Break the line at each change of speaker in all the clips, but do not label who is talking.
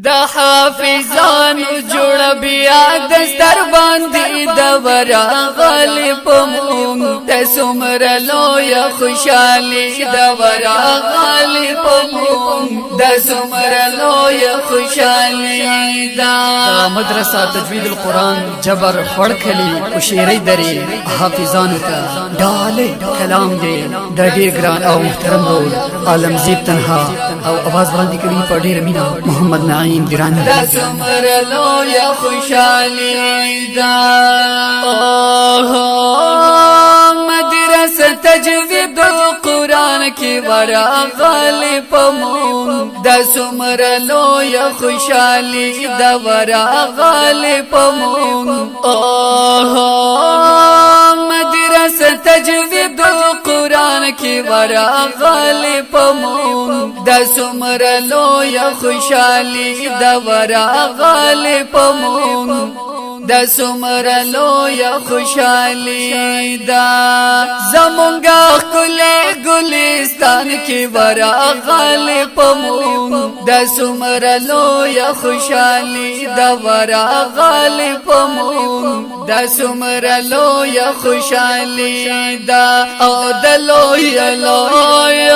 د حافظانو جوړ بیا دستر باندې د ورغلی پمون د سمر لوی خوشالي د ورغلی پمون د سمر لوی خوشالي دا
مدرسه تجوید القرآن جبر خړکلی او شیری درې حافظانو ته ډاله کلام دی د ډیر ګران او محترم رول عالمزیب تنها او आवाज باندې کوي په ډیر مینا محمد نعیم درانی
دا سمر لوی خوشالي دا مدرسه تجوید القرآن کی ورغلی پمون د سمر لوی خوشالي د ورغلی پمون مدرسه تجوید القرآن کی ورغلی پمون د سمر لوی خوشالي د ورغلی پمون د سمر لوی خوشالي دا زمونږه کله ګلستان کې ورغلی پمون د سمر لوی خوشالي د ورغلی پمون د سمر لوی خوشالي دا او د لوی لوی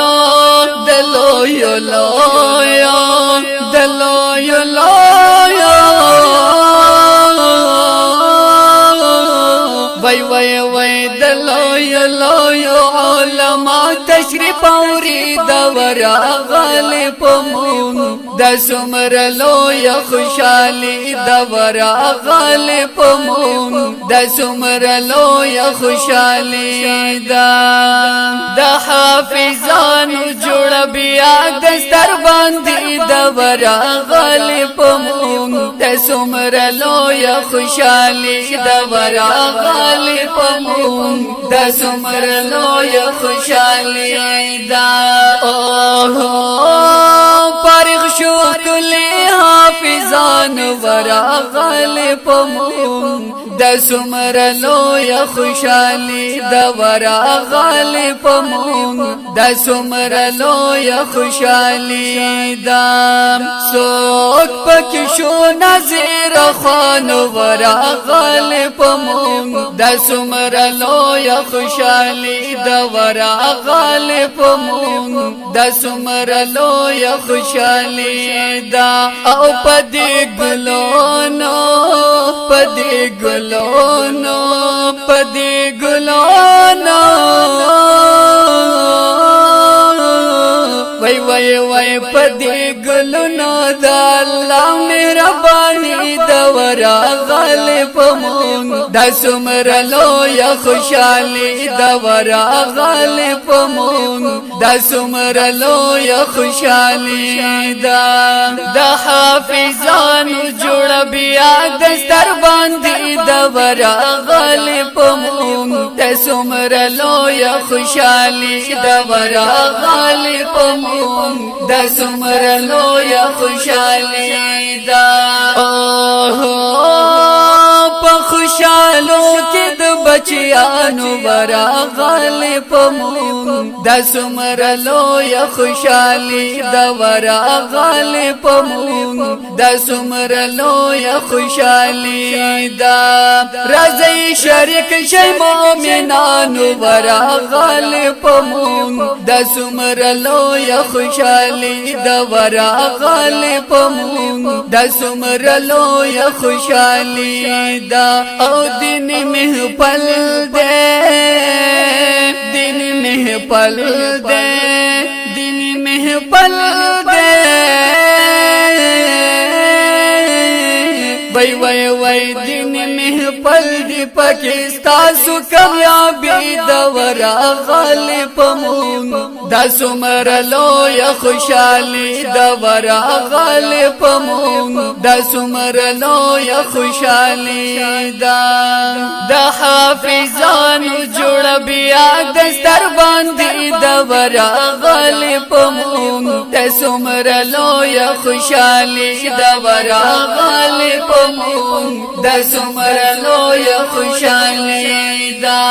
د لوی لوی د لوی لوی وای وای وای د لوی لوی علماء تشریف اوري د ورغلی پمون د سمر لوی خوشالي د ورغلی پمون د سمر لوی خوشالي دا د حافظانو جوړ بیا دستر باندې د ورغلی پمون د سمر لوی خوشالي د ورغلی پمون د سمر لوی خوشالي دا پارغ شو کلی حافظان ورغلی پمون د سمر لوی خوشالي د ورغلی پمون د سمر لوی خوشالي دا سوک پکې شو نظیر خان ورغلی پمون د سمر لوی خوشالي د ورغلی پمون د سمر لوی خوشالي دا او پدې ګلونو پدې ګلونو پدې ګلونو وای وای وای پدې ګلونو د الله مهرباني د ورغلی پمون د سمر لوی خوشالي د ورغلی پمون د سمر لوی خوشالي دا د حافظانو جوړ بیا دستر باندې د ورغلی پمون د سمر لوی خوشالي د ورغلی پمون د سمر لوی خوشالي دا په خوشالو کې د بچیانو ورغلی پمون د سمر لوی خوشالي د ورغلی پمون د سمر لوی خوشالي دا رضای شریک شي مومنانو ورغلی پمون د سمر لوی خوشالي د ورغلی پمون د سمر لوی خوشالي دا او دین محفل دے دین محفل دے دین محفل دے وای وای وای دین محفل دی پاکستان سو کامیابی د ورغلی پمون د سمر لوی خوشالي د ورغلی پمون د سمر لوی خوشالي دا د حافظانو جوړ بیا دستر باندې د ورغلی پمون د سمر لوی خوشالي د ورغلی پمون د سمر لوی خوشالي دا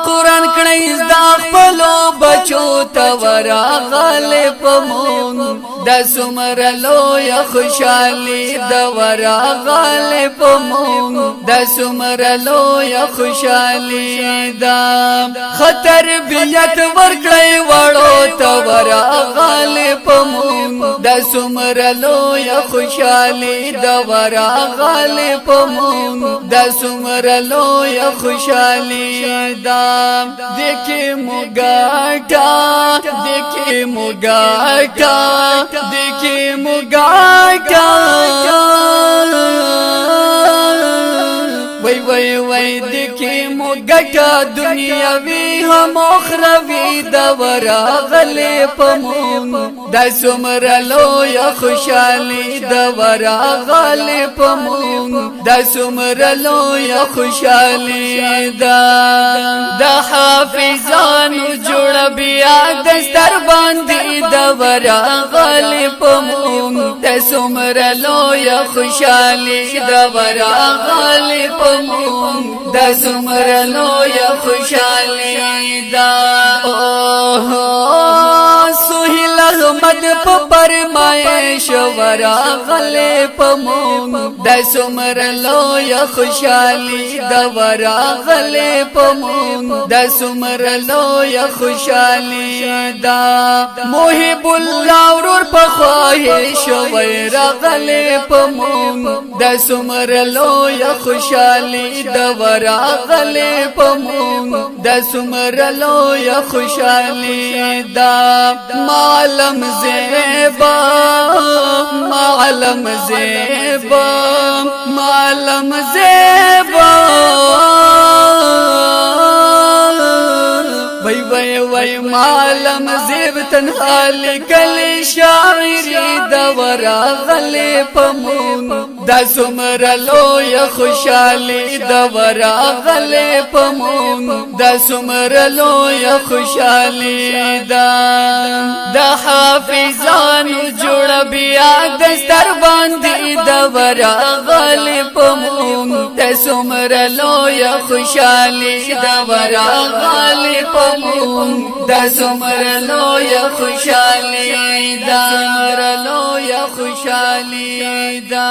قرآن کړي د خپل بچ بچو تورا غالب مون د سمر لوی خوشالي دورا غالب مون د سمر لوی خوشالي دا خطر بیت ورکړی وړو تورا غالب مون د سمر لوی خوشالي دورا غالب مون د سمر لوی خوشالي دا دیکھے مگاٹا دیکھے مگاٹا دیکھے مگاٹا وای وای وای دیکھے مگاٹا دنیاوی هم اخروی دورا غلی پمون د سمر لوی خوشالي دورا غلی پمون د سمر لوی خوشالي د حافظانو جوړ بیا دستر باندې دورا غلی پمون د سمر لوی خوشالي دورا غلی پمون د سمر لوی خوشالي دا سهیل احمد په فرمایش ورا غلی پمون د سمر لوی خوشالي د ورا غلی پمون د سمر لوی خوشالي دا محب الله ورور په خواهش ورا غلی پمون د سمر لوی خوشالي د ورا غلی پمون د سمر لوی خوشالي دا معلم زیبا معلم زیبا معلم زیبا وای وای وای معلم زیب تنها لیکل شاعری دورا غلی پمون د سمر لوی خوشالي دورا غلی پمون د سمر لوی خوشالي دا د حافظانو جوړ بیا دستر باندې دورا غلی پمون د سمر لوی خوشالي دورا غلی پمون د سمر لوی خوشالي دا سمر لوی خوشالي دا